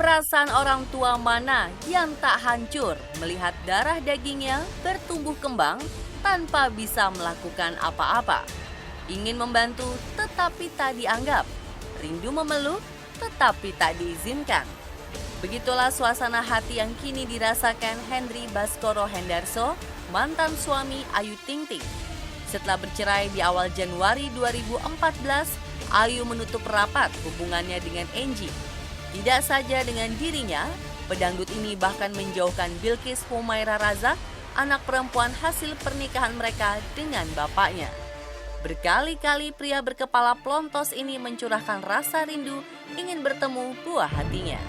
Perasaan orang tua mana yang tak hancur melihat darah dagingnya bertumbuh kembang tanpa bisa melakukan apa-apa? Ingin membantu tetapi tak dianggap, rindu memeluk tetapi tak diizinkan. Begitulah suasana hati yang kini dirasakan Henry Baskoro Hendarso, mantan suami Ayu Ting Ting. Setelah bercerai di awal Januari 2014, Ayu menutup rapat hubungannya dengan Angie. Tidak saja dengan dirinya, pedangdut ini bahkan menjauhkan Bilkis Humaira Razak, anak perempuan hasil pernikahan mereka dengan bapaknya. Berkali-kali pria berkepala plontos ini mencurahkan rasa rindu ingin bertemu buah hatinya.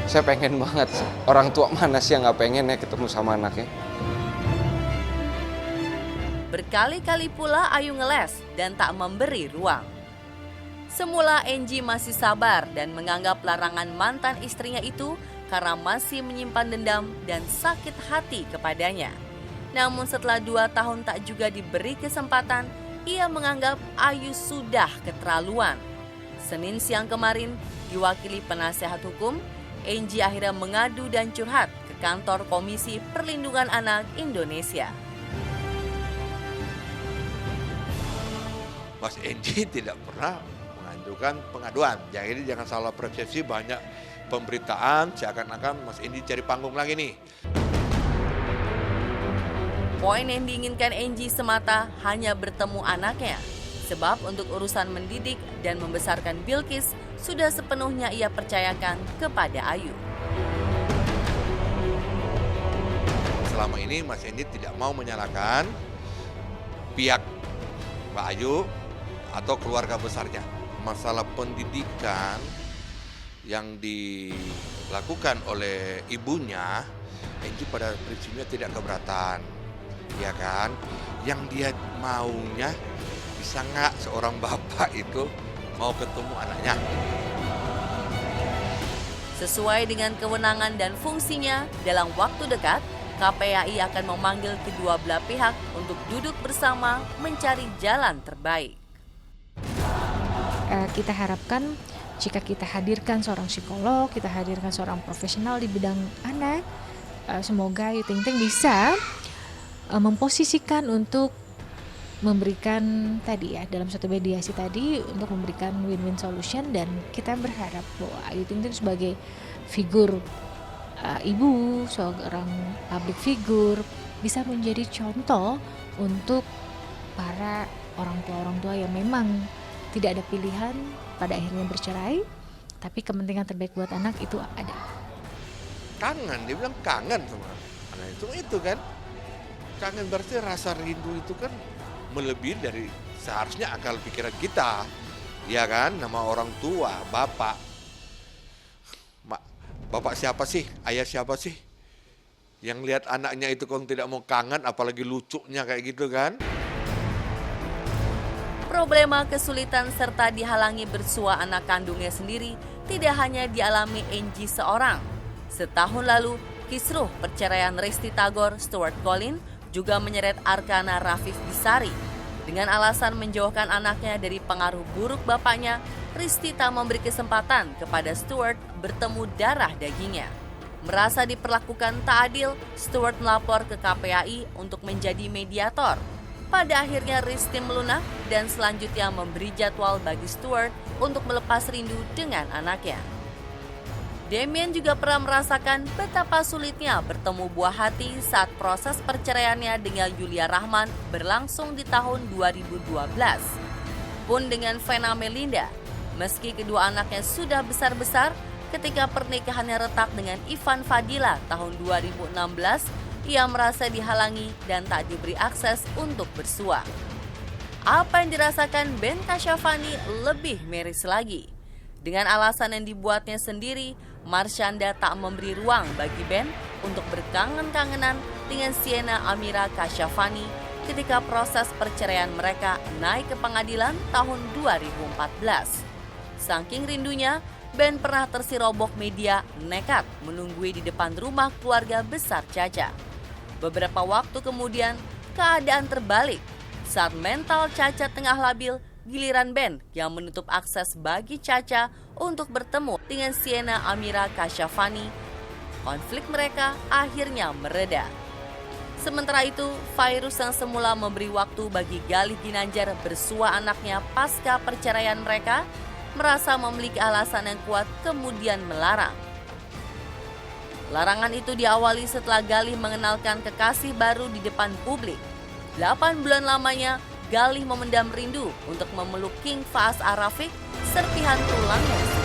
Saya pengen banget, orang tua mana sih yang gak pengen ya ketemu sama anaknya. Berkali-kali pula Ayu ngeles dan tak memberi ruang. Semula Angie masih sabar dan menganggap larangan mantan istrinya itu karena masih menyimpan dendam dan sakit hati kepadanya. Namun setelah 2 tahun tak juga diberi kesempatan, ia menganggap Ayu sudah keterlaluan. Senin siang kemarin, diwakili penasehat hukum, Angie akhirnya mengadu dan curhat ke kantor Komisi Perlindungan Anak Indonesia. Mas Angie tidak pernah mengajukan pengaduan. Jadi jangan salah persepsi, banyak pemberitaan seakan-akan Mas Angie cari panggung lagi nih. Poin yang diinginkan Angie semata hanya bertemu anaknya. Sebab untuk urusan mendidik dan membesarkan Bilkis sudah sepenuhnya ia percayakan kepada Ayu. Selama ini Mas Angie tidak mau menyalahkan pihak Mbak Ayu atau keluarga besarnya. Masalah pendidikan yang dilakukan oleh ibunya, Angie pada prinsipnya tidak keberatan, ya kan? Yang dia maunya, bisa nggak seorang bapak itu mau ketemu anaknya? Sesuai dengan kewenangan dan fungsinya, dalam waktu dekat, KPAI akan memanggil kedua belah pihak untuk duduk bersama mencari jalan terbaik. Kita harapkan jika kita hadirkan seorang psikolog, kita hadirkan seorang profesional di bidang anak, semoga Ayu Ting Ting bisa memposisikan untuk memberikan tadi ya, dalam satu mediasi tadi untuk memberikan win-win solution. Dan kita berharap bahwa Ayu Ting Ting sebagai figur ibu, seorang public figure bisa menjadi contoh untuk para orang tua yang memang tidak ada pilihan pada akhirnya bercerai, tapi kepentingan terbaik buat anak itu ada. Kangen, dia bilang kangen sama anak itu kan. Kangen berarti rasa rindu itu kan melebihi dari seharusnya akal pikiran kita. Ya kan, nama orang tua, bapak. Bapak siapa sih? Ayah siapa sih? Yang lihat anaknya itu kalau tidak mau kangen, apalagi lucunya kayak gitu kan. Problema kesulitan serta dihalangi bersua anak kandungnya sendiri tidak hanya dialami Angie seorang. Setahun lalu, kisruh perceraian Risti Tagor Stuart Collin juga menyeret Arkana Rafif Bisari. Dengan alasan menjauhkan anaknya dari pengaruh buruk bapaknya, Risti tak memberi kesempatan kepada Stuart bertemu darah dagingnya. Merasa diperlakukan tak adil, Stuart melapor ke KPAI untuk menjadi mediator. Pada akhirnya Risti melunak dan selanjutnya memberi jadwal bagi Stuart untuk melepas rindu dengan anaknya. Damien juga pernah merasakan betapa sulitnya bertemu buah hati saat proses perceraiannya dengan Yulia Rahman berlangsung di tahun 2012. Pun dengan Vena Melinda, meski kedua anaknya sudah besar-besar, ketika pernikahannya retak dengan Ivan Fadila tahun 2016, ia merasa dihalangi dan tak diberi akses untuk bersua. Apa yang dirasakan Ben Kasyafani lebih miris lagi. Dengan alasan yang dibuatnya sendiri, Marshanda tak memberi ruang bagi Ben untuk berkangen-kangenan dengan Sienna Amira Kasyafani ketika proses perceraian mereka naik ke pengadilan tahun 2014. Saking rindunya, Ben pernah tersirobok media nekat menunggui di depan rumah keluarga besar Caca. Beberapa waktu kemudian, keadaan terbalik. Saat mental Caca tengah labil, giliran Ben yang menutup akses bagi Caca untuk bertemu dengan Sienna Amira Kasyafani. Konflik mereka akhirnya mereda. Sementara itu, Fairuz yang semula memberi waktu bagi Galih Ginanjar bersua anaknya pasca perceraian mereka, merasa memiliki alasan yang kuat kemudian melarang. Larangan itu diawali setelah Galih mengenalkan kekasih baru di depan publik. 8 bulan lamanya, Galih memendam rindu untuk memeluk King Faas Ar-Rafiq, serpihan tulangnya.